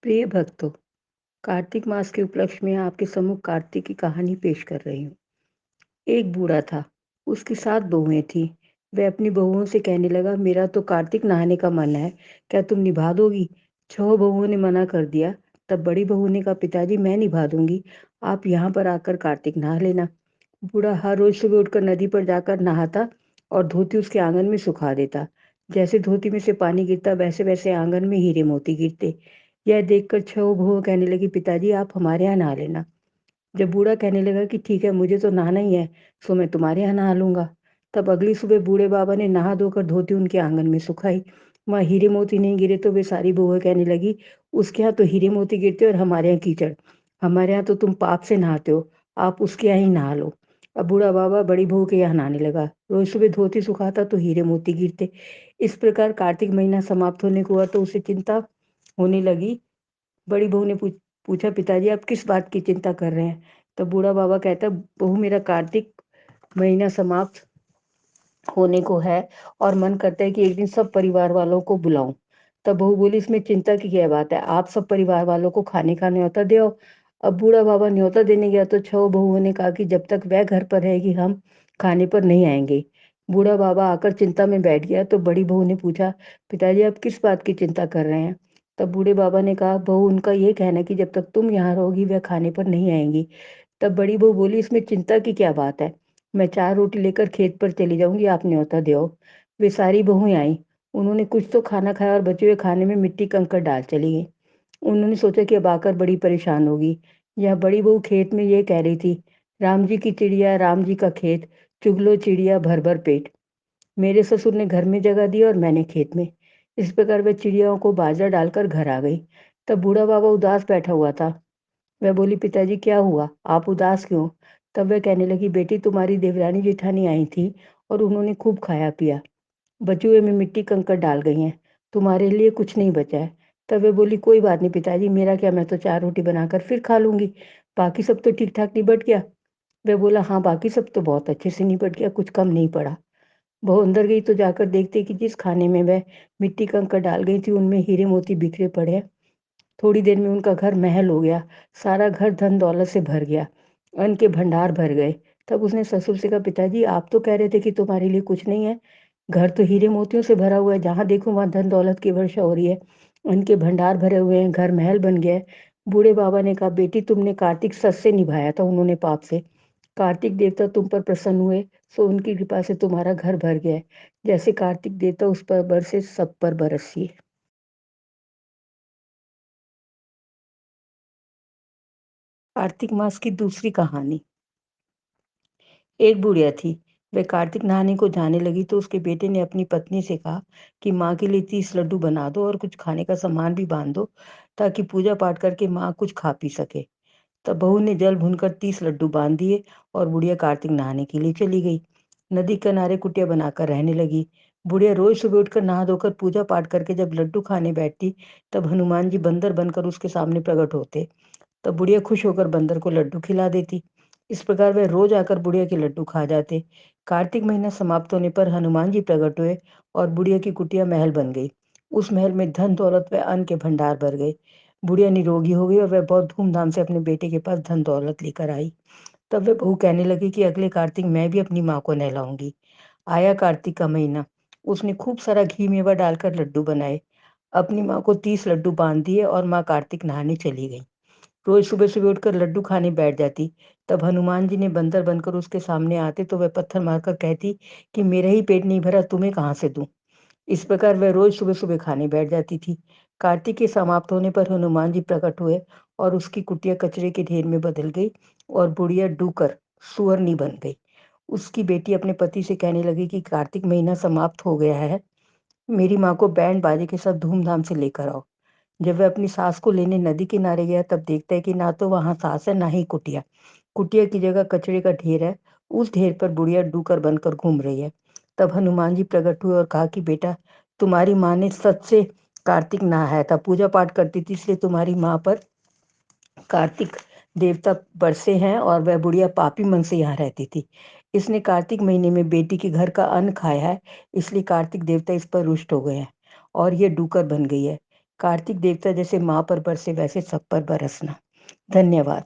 प्रिय भक्तों, कार्तिक मास के उपलक्ष्य में आपके सम्मुख कार्तिक की कहानी पेश कर रही हूँ। एक बूढ़ा था, उसकी 7 बहुएँ थीं। वह अपनी बहुओं से कहने लगा, मेरा तो कार्तिक नहाने का मन है, क्या तुम निभा दोगी? 6 बहुओं ने मना कर दिया। तब बड़ी बहू ने कहा, पिताजी मैं निभा दूँगी, आप यहाँ पर आकर कार्तिक नहा लेना। बूढ़ा हर रोज़ सुबह उठकर नदी पर जाकर नहाता और धोती उसके आँगन में सुखा देता। जैसे धोती में से पानी गिरता वैसे-वैसे आँगन में हीरे मोती गिरते। यह देखकर 6 बहुएँ कहने लगी, पिताजी आप हमारे यहाँ नहा लेना। जब बूढ़ा कहने लगा कि ठीक है मुझे तो नहाना ही है, सो मैं तुम्हारे यहाँ नहा लूँगा। तब अगली सुबह बूढ़े बाबा ने नहा धोकर धोती उनके आँगन में सुखाई। वहाँ हीरे मोती नहीं गिरे तो वे सारी बहुएँ कहने लगी, उसके यहाँ तो हीरे मोती गिरते और हमारे यहाँ कीचड़। हमारे यहाँ तो तुम पाप से नहाते हो, आप उसके यहाँ ही नहा लो। अब बूढ़ा बाबा बड़ी बहू के यहाँ नहाने लगा। रोज़ सुबह धोती सुखाता तो हीरे मोती गिरते। इस प्रकार कार्तिक महीना समाप्त होने को हुआ तो उसे चिंता होने लगी। बड़ी बहू ने पूछा, पिताजी आप किस बात की चिंता कर रहे हैं? तब बूढ़ा बाबा कहता, बहू मेरा कार्तिक महीना समाप्त होने को है और मन करता है कि एक दिन सब परिवार वालों को बुलाऊं। तब बहू बोली, इसमें चिंता की क्या बात है, आप सब परिवार वालों को खाने का न्योता दे आओ। अब बूढ़ा बाबा न्योता देने गया तो 6 बहुओं ने कहा कि जब तक वह घर पर रहेगी हम खाने पर नहीं आएंगे। बूढ़ा बाबा आकर चिंता में बैठ गया तो बड़ी बहू ने पूछा, पिताजी आप किस बात की चिंता कर रहे हैं? तब बूढ़े बाबा ने कहा, बहू उनका ये कहना है कि जब तक तुम यहाँ रहोगी वह खाने पर नहीं आएंगी। तब बड़ी बहू बोली, इसमें चिंता की क्या बात है, मैं 4 रोटी लेकर खेत पर चली जाऊंगी, आप न्योता दे आओ। वे सारी बहुएं आईं। उन्होंने कुछ तो खाना खाया और बचे हुए खाने में मिट्टी कंकड़ डाल चली गईं। उन्होंने सोचा कि अब आकर बड़ी परेशान होगी। यह बड़ी बहू खेत में ये कह रही थी, राम जी की चिड़िया राम जी का खेत, चुग लो चिड़िया भर भर पेट। मेरे ससुर ने घर में जगह दी और मैंने खेत में। इस प्रकार वह चिड़ियाओं को बाजरा डालकर घर आ गई। तब बूढ़ा बाबा उदास बैठा हुआ था। मैं बोली, पिताजी क्या हुआ, आप उदास क्यों? तब वह कहने लगी, बेटी तुम्हारी देवरानी जेठानी आई थी और उन्होंने खूब खाया पिया, बचे हुए में मिट्टी कंकड़ डाल गई हैं, तुम्हारे लिए कुछ नहीं बचा है। तब वह बोली, कोई बात नहीं पिताजी, मेरा क्या, मैं तो 4 रोटी बनाकर फिर खा लूंगी, बाकी सब तो ठीक ठाक निबट गया। वह बोला, हाँ बाकी सब तो बहुत अच्छे से निबट गया, कुछ कम नहीं पड़ा। बहू अंदर गई तो जाकर देखते कि जिस खाने में वह मिट्टी कंकड़ डाल गई थी उनमें हीरे मोती बिखरे पड़े हैं। थोड़ी देर में उनका घर महल हो गया, सारा घर धन दौलत से भर गया, अन्न के भंडार भर गए। तब उसने ससुर से कहा, पिताजी आप तो कह रहे थे कि तुम्हारे लिए कुछ नहीं है, घर तो हीरे मोतियों से भरा हुआ है, जहाँ देखो वहाँ धन दौलत की वर्षा हो रही है, अन्न के भंडार भरे हुए हैं, घर महल बन गया है। बूढ़े बाबा ने कहा, बेटी तुमने कार्तिक सच से निभाया था उन्होंने पाप से, कार्तिक देवता तुम पर प्रसन्न हुए, सो उनकी कृपा से तुम्हारा घर भर गया है, जैसे कार्तिक देवता उस पर बरसे सब पर बरसिए। कार्तिक मास की दूसरी कहानी। एक बुढ़िया थी, वह कार्तिक नहाने को जाने लगी तो उसके बेटे ने अपनी पत्नी से कहा कि माँ के लिए 30 लड्डू बना दो और कुछ खाने का सामान भी बांध दो, ताकि पूजा पाठ करके माँ कुछ खा पी सके। तब बहू ने जल भूनकर 30 लड्डू बांध दिए और बुढ़िया कार्तिक नहाने के लिए चली गई। नदी किनारे कुटिया बनाकर रहने लगी। बुढ़िया रोज सुबह उठकर नहा धोकर पूजा पाठ करके जब लड्डू खाने बैठती, तब हनुमान जी बंदर बनकर उसके सामने प्रकट होते। तब बुढ़िया खुश होकर बंदर को लड्डू खिला देती। इस प्रकार वह रोज आकर बुढ़िया के लड्डू खा जाते। कार्तिक महीना समाप्त होने पर हनुमान जी प्रकट हुए और बुढ़िया की कुटिया महल बन गई। उस महल में धन दौलत व अन्न के भंडार भर गए। बुढ़िया निरोगी हो गई और वह बहुत धूमधाम से अपने बेटे के पास धन दौलत लेकर आई। तब वह बहू कहने लगी कि अगले कार्तिक मैं भी अपनी माँ को नहलाऊंगी। आया कार्तिक का महीना। उसने खूब सारा घी मेवा डालकर लड्डू बनाए, अपनी माँ को 30 लड्डू बांध दिए और माँ कार्तिक नहाने चली गई। रोज सुबह सुबह उठकर लड्डू खाने बैठ जाती। तब हनुमान जी ने बंदर बनकर उसके सामने आते तो वह पत्थर मारकर कहती कि मेरा ही पेट नहीं भरा, तुम्हें कहाँ से दूं। इस प्रकार वह रोज सुबह सुबह खाने बैठ जाती थी। कार्तिक के समाप्त होने पर हनुमान जी प्रकट हुए और उसकी कुटिया कचरे के ढेर में बदल गई और बुढ़िया डूकर सुअरनी बन गई। उसकी बेटी अपने पति से कहने लगी कि कार्तिक महीना समाप्त हो गया है, मेरी माँ को बैंड बाजे के साथ धूमधाम से लेकर आओ। जब वह अपनी सास को लेने नदी किनारे गया तब देखता है कि ना तो वहां सास है ना ही कुटिया। कुटिया की जगह कचरे का ढेर है, उस ढेर पर बुढ़िया डूकर बनकर घूम रही है। तब हनुमान जी प्रकट हुए और कहा कि बेटा, तुम्हारी माँ ने सच से कार्तिक नहाया था, पूजा पाठ करती थी, इसलिए तुम्हारी माँ पर कार्तिक देवता बरसे हैं और वह बुढ़िया पापी मन से यहाँ रहती थी। इसने कार्तिक महीने में बेटी के घर का अन्न खाया है, इसलिए कार्तिक देवता इस पर रुष्ट हो गए हैं और ये डूकर बन गई है। कार्तिक देवता जैसे माँ पर बरसे वैसे सब पर बरसना। धन्यवाद।